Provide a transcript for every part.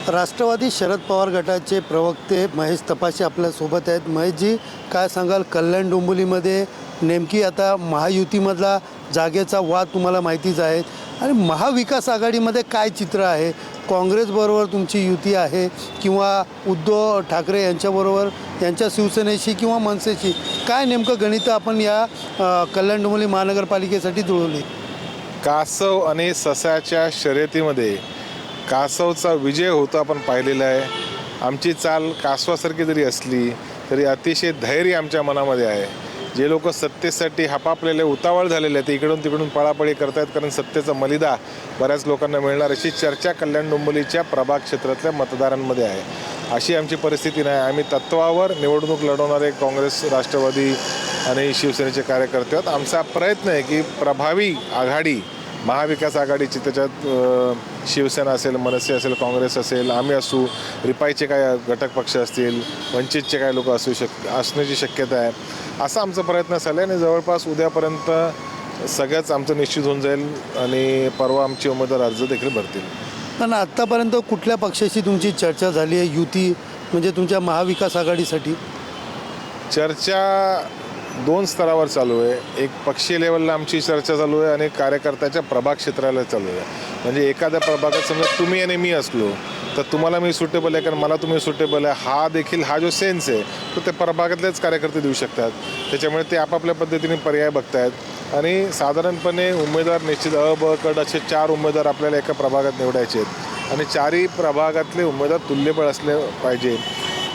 राष्ट्रवादी शरद पवार गटाचे प्रवक्ते महेश तपासे आपल्यासोबत आहेत. महेशजी, काय सांगाल, कल्याण डोंबिवलीमध्ये नेमकी आता महायुतीमधला जागेचा वाद तुम्हाला माहितीच आहे आणि महाविकास आघाडीमध्ये काय चित्र आहे? काँग्रेसबरोबर तुमची युती आहे किंवा उद्धव ठाकरे यांच्याबरोबर, यांच्या शिवसेनेशी किंवा मनसेशी? काय नेमकं गणित आपण या कल्याण डोंबिवली महानगरपालिकेसाठी जुळवली? कासव आणि ससाच्या शर्यतीमध्ये कासवचा विजय होता आपण पाहिलेला आहे. आमची चाल कासवासारखी जरी असली तरी अतिशय धैर्य आमच्या मनामध्ये आहे. जे लोक सत्तेसाठी हपापलेले, उतावळ झालेले आहेत, ते इकडून तिकडून पळापळी करत आहेत, कारण सत्तेचा मलिदा बऱ्याच लोकांना मिळणार अशी चर्चा कल्याण डोंबिवलीच्या प्रभाग क्षेत्रातल्या मतदारांमध्ये आहे. अशी आमची परिस्थिती नाही. आम्ही तत्वावर निवडणूक लढवणारे काँग्रेस, राष्ट्रवादी आणि शिवसेनेचे कार्यकर्ते आहोत. आमचा प्रयत्न आहे की प्रभावी आघाडी, महाविकास आघाडीची, त्याच्यात शिवसेना असेल, मनसे असेल, काँग्रेस असेल, आम्ही असू, रिपाईचे काय घटक पक्ष असतील, वंचितचे काय लोक असण्याची शक्यता आहे. असा आमचा प्रयत्न चालला आहे आणि जवळपास उद्यापर्यंत सगळ्याच आमचं निश्चित होऊन जाईल आणि परवा आमची उमेदवार अर्ज देखील भरतील. पण आत्तापर्यंत कुठल्या पक्षाशी तुमची चर्चा झाली आहे युती, म्हणजे तुमच्या महाविकास आघाडीसाठी? चर्चा दोन स्तरावर चालू आहे. एक पक्षीय लेवलला आमची चर्चा चालू आहे आणि कार्यकर्त्याच्या प्रभाग क्षेत्राला चालू आहे. म्हणजे एखाद्या प्रभागात समजा तुम्ही आणि मी असलो तर तुम्हाला मी सुटेबल आहे, कारण मला तुम्ही सुटेबल आहे, हा जो सेन्स आहे तो त्या प्रभागातलेच कार्यकर्ते देऊ शकतात. त्याच्यामुळे ते आपापल्या पद्धतीने पर्याय बघतायत आणि साधारणपणे उमेदवार निश्चित अ, ब, क असे 4 उमेदवार आपल्याला एका प्रभागात निवडायचे आहेत आणि 4ही प्रभागातले उमेदवार तुल्यबळ असले पाहिजे.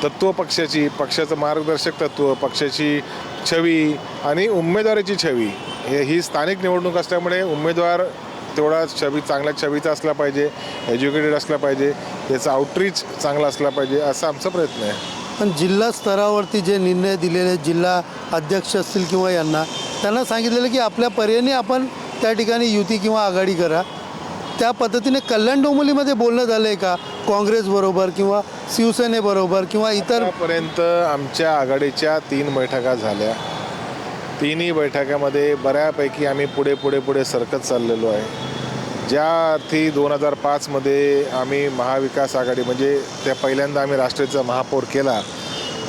तत्त्व पक्षाचं मार्गदर्शक तत्त्व, पक्षाची छवी आणि उमेदवाराची छवी, ही स्थानिक निवडणूक असल्यामुळे उमेदवार तेवढा चांगल्या छवीचा असला पाहिजे, एज्युकेटेड असला पाहिजे, त्याचा आउटरीच चांगला असला पाहिजे, असा आमचा प्रयत्न आहे. पण जिल्हा स्तरावरती जे निर्णय दिलेले, जिल्हा अध्यक्ष असतील किंवा त्यांना सांगितलेलं की आपल्या पर्यायाने आपण त्या ठिकाणी युती किंवा आघाडी करा. त्या पद्धतीने कल्याण डोंबिवलीमध्ये बोलणं झालं आहे का काँग्रेसबरोबर किंवा शिवसेनेबरोबर किंवा इतर? आतापर्यंत आमच्या आघाडीच्या 3 बैठका झाल्या. 3ही बैठकामध्ये बऱ्यापैकी आम्ही पुढे सरकत चाललेलो आहे. ज्या अर्थी 2005मध्ये आम्ही महाविकास आघाडी, म्हणजे त्या पहिल्यांदा आम्ही राष्ट्रीयचा महापौर केला,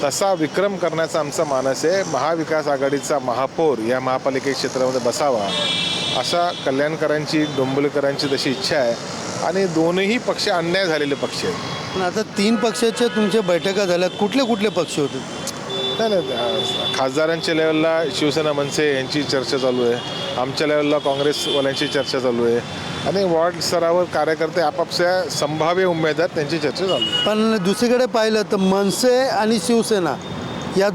तसा विक्रम करण्याचा आमचा मानस आहे. महाविकास आघाडीचा महापौर या महापालिका क्षेत्रामध्ये बसावा अशा कल्याणकरांची, डोंबिवलीकरांची तशी इच्छा आहे आणि दोन्ही पक्ष अन्याय झालेले पक्ष आहेत. पण आता 3 पक्षाच्या तुमच्या बैठका झाल्यात, कुठले पक्ष होते? नाही, खासदारांच्या लेवलला शिवसेना, मनसे यांची चर्चा चालू आहे. आमच्या लेवलला काँग्रेसवाल्यांची चर्चा चालू आहे आणि वॉर्ड स्तरावर कार्यकर्ते आपापल्या संभाव्य उमेदवार त्यांची चर्चा चालू आहे. पण दुसरीकडे पाहिलं तर मनसे आणि शिवसेना या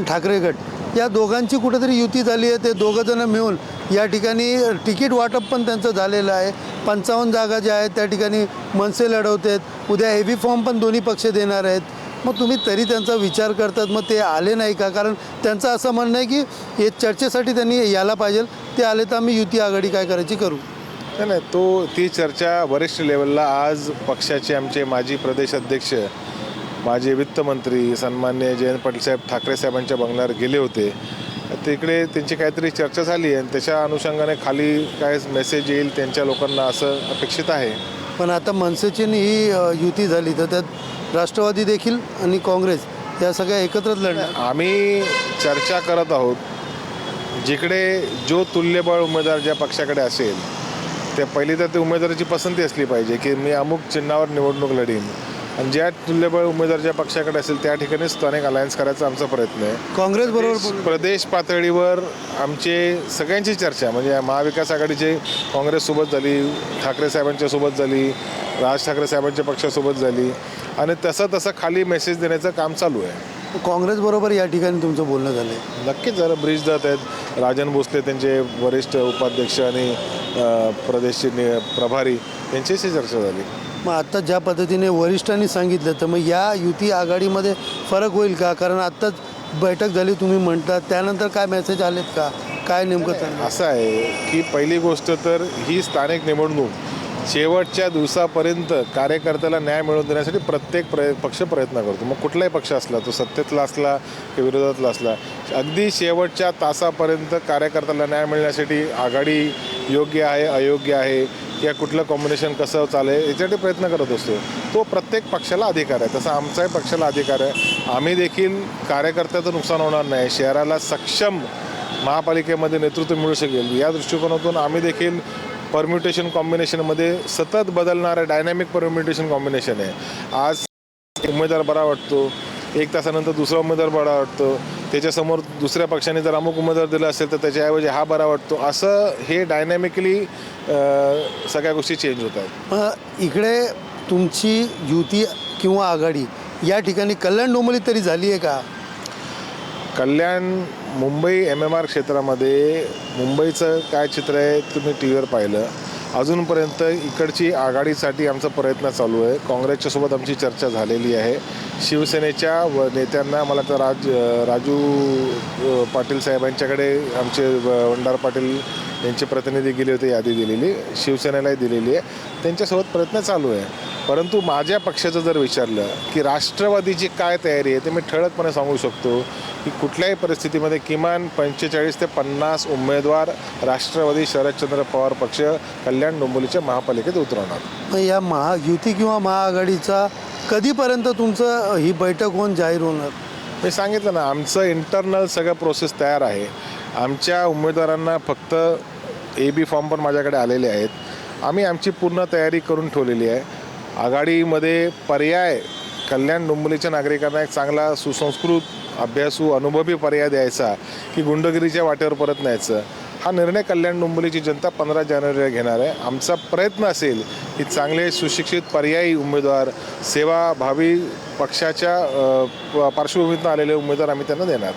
ठाकरे गट, या दोघांची कुठेतरी युती झाली आहे. ते दोघंजणं मिळून या ठिकाणी तिकीट वाटप पण त्यांचं झालेलं आहे. 55 जागा ज्या आहेत त्या ठिकाणी मनसे लढवतात. उद्या हेवी फॉर्म पण दोन्ही पक्ष देणार आहेत. मग तुम्ही तरी त्यांचा विचार करतात, मग ते आले नाही का? कारण त्यांचं असं म्हणणं आहे की हे चर्चेसाठी त्यांनी यायला पाहिजे, ते आले तर आम्ही युती आघाडी काय करायची करू. नाही, ती चर्चा वरिष्ठ लेवलला आज पक्षाचे आमचे माजी प्रदेश अध्यक्ष, माजी वित्तमंत्री सन्मान्य जयंत पाटील साहेब ठाकरे साहेबांच्या बंगल्यावर गेले होते. तिकडे त्यांची काहीतरी चर्चा झाली आणि त्याच्या अनुषंगाने खाली काय मेसेज येईल त्यांच्या लोकांना असं अपेक्षित आहे. पण आता मनसेची ही युती झाली तर त्यात राष्ट्रवादी देखील आणि काँग्रेस या सगळ्या एकत्रच लढणार. आम्ही चर्चा करत आहोत. जिकडे जो तुल्यबळ उमेदवार ज्या पक्षाकडे असेल त्या पहिली तर ते उमेदवाराची पसंती असली पाहिजे की मी अमुक चिन्हावर निवडणूक लढीन, आणि ज्या तुल्यबळ उमेदवार ज्या पक्षाकडे असेल त्या ठिकाणी स्थानिक अलायन्स करायचा आमचा प्रयत्न आहे. काँग्रेसबरोबर प्रदेश पातळीवर आमचे सगळ्यांची चर्चा, म्हणजे महाविकास आघाडीचे काँग्रेससोबत झाली, ठाकरे साहेबांच्या सोबत झाली, राज ठाकरे साहेबांच्या पक्षासोबत झाली आणि तसं खाली मेसेज देण्याचं काम चालू आहे. काँग्रेसबरोबर या ठिकाणी तुमचं बोलणं झालं आहे? नक्कीच झालं. ब्रिज दत्त आहेत, राजन भोसले त्यांचे वरिष्ठ उपाध्यक्ष आणि प्रदेशचे प्रभारी, यांच्याशी चर्चा झाली. मग आता ज्या पद्धतीने वरिष्ठांनी सांगितलं तर मग या युती आघाडीमध्ये फरक होईल का? कारण आत्ताच बैठक झाली तुम्ही म्हणतात, त्यानंतर काय मेसेज आलेत का? काय नेमकं चाललं? असं आहे की पहिली गोष्ट तर ही स्थानिक निवडणूक शेवटच्या दिवसापर्यंत कार्यकर्त्याला न्याय मिळवून देण्यासाठी प्रत्येक पक्ष प्रयत्न करतो. मग कुठलाही पक्ष असला, तो सत्तेतला असला की विरोधातला असला, अगदी शेवटच्या तासापर्यंत कार्यकर्त्याला न्याय मिळण्यासाठी आघाडी योग्य आहे, अयोग्य आहे, या कुठलं कॉम्बिनेशन कसं चालेल याच्यासाठी प्रयत्न करत असतो. तो प्रत्येक पक्षाला अधिकार आहे, तसा आमचाही पक्षाला अधिकार आहे. आम्ही देखील कार्यकर्त्याचं नुकसान होणार नाही, शहराला सक्षम महापालिकेमध्ये नेतृत्व मिळू शकेल या दृष्टिकोनातून आम्ही देखील परम्युटेशन कॉम्बिनेशनमध्ये सतत बदलणारं डायनॅमिक परम्युटेशन कॉम्बिनेशन आहे. आज उमेदवार बरा वाटतो, एक तासानंतर दुसरा उमेदवार बरा वाटतो, त्याच्यासमोर दुसऱ्या पक्षाने जर अमुक उमेदवार दिला असेल तर त्याच्याऐवजी हा बरा वाटतो. असं हे डायनॅमिकली सगळ्या गोष्टी चेंज होत आहेत. इकडे तुमची युती किंवा आघाडी या ठिकाणी कल्याण डोंबिवली तरी झाली आहे का? कल्याण मुंबई MMR क्षेत्रामध्ये मुंबईचं काय चित्र आहे तुम्ही टी व्हीवर पाहिलं. अजूनपर्यंत इकडची आघाडीसाठी आमचा प्रयत्न चालू आहे. काँग्रेसच्या सोबत आमची चर्चा झालेली आहे. शिवसेनेच्या नेत्यांना मला तर राजू पाटील साहेबांच्याकडे आमचे वंडार पाटील यांचे प्रतिनिधी गेले होते, यादी दिलेली शिवसेनेलाही दिलेली आहे. त्यांच्यासोबत प्रयत्न चालू आहे. परंतु माझ्या पक्षाचं जर विचारलं की राष्ट्रवादीची काय तयारी आहे, ते मी ठळकपणे सांगू शकतो की कुठल्याही परिस्थितीमध्ये किमान 45 ते 50 उमेदवार राष्ट्रवादी शरदचंद्र पवार पक्ष कल्याण डोंबिवलीच्या महापालिकेत उतरवणार. मग या महायुती किंवा महाआघाडीचा कधीपर्यंत तुमचं ही बैठक होऊन जाहीर होणार? मी सांगितलं ना, आमचं इंटरनल सगळं प्रोसेस तयार आहे. आमच्या उमेदवारांना फक्त AB फॉर्म पण माझ्याकडे आलेले आहेत. आम्ही आमची पूर्ण तयारी करून ठेवलेली आहे. आघाडीमध्ये पर्याय कल्याण डोंबिवलीच्या नागरिकांना एक चांगला सुसंस्कृत अभ्यासू अनुभवी पर्याय द्यायचा की गुंडगिरीच्या वाटेवर परत न्यायचं, हा निर्णय कल्याण डोंबिवलीची जनता 15 जानेवारीला घेणार आहे. आमचा प्रयत्न असेल की चांगले सुशिक्षित पर्यायी उमेदवार, सेवाभावी पक्षाच्या पार्श्वभूमीतून आलेले उमेदवार आम्ही त्यांना देणार.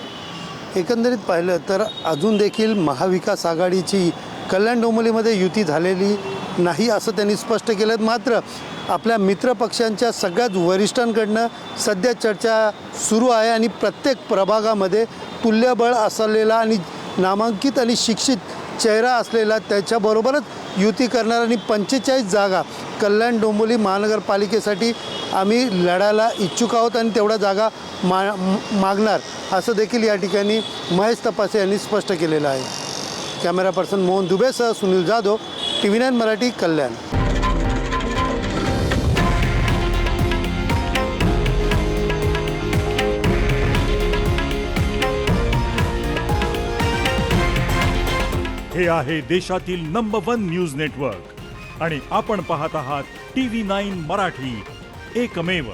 एकंदरीत पाहिलं तर अजून देखील महाविकास आघाडीची कल्याण डोंबिवलीमध्ये युती झालेली नाही असं त्यांनी स्पष्ट केलं. मात्र आपल्या मित्रपक्षांच्या सगळ्याच वरिष्ठांकडनं सध्या चर्चा सुरू आहे आणि प्रत्येक प्रभागामध्ये तुल्यबळ असलेला आणि नामांकित आणि शिक्षित चेहरा असलेला त्याच्याबरोबरच युती करणार आणि 45 जागा कल्याण डोंबिवली महानगरपालिकेसाठी आम्ही लढायला इच्छुक आहोत आणि तेवढ्या जागा मागणार असं देखील या ठिकाणी महेश तपासे यांनी स्पष्ट केलेलं आहे. कॅमेरा पर्सन मोहन दुबेसह सुनील जाधव, TV9 मराठी, कल्याण. हे आहे देशातील नंबर 1 न्यूज नेटवर्क आणि आपण पाहत आहात TV9 मराठी, एकमेव.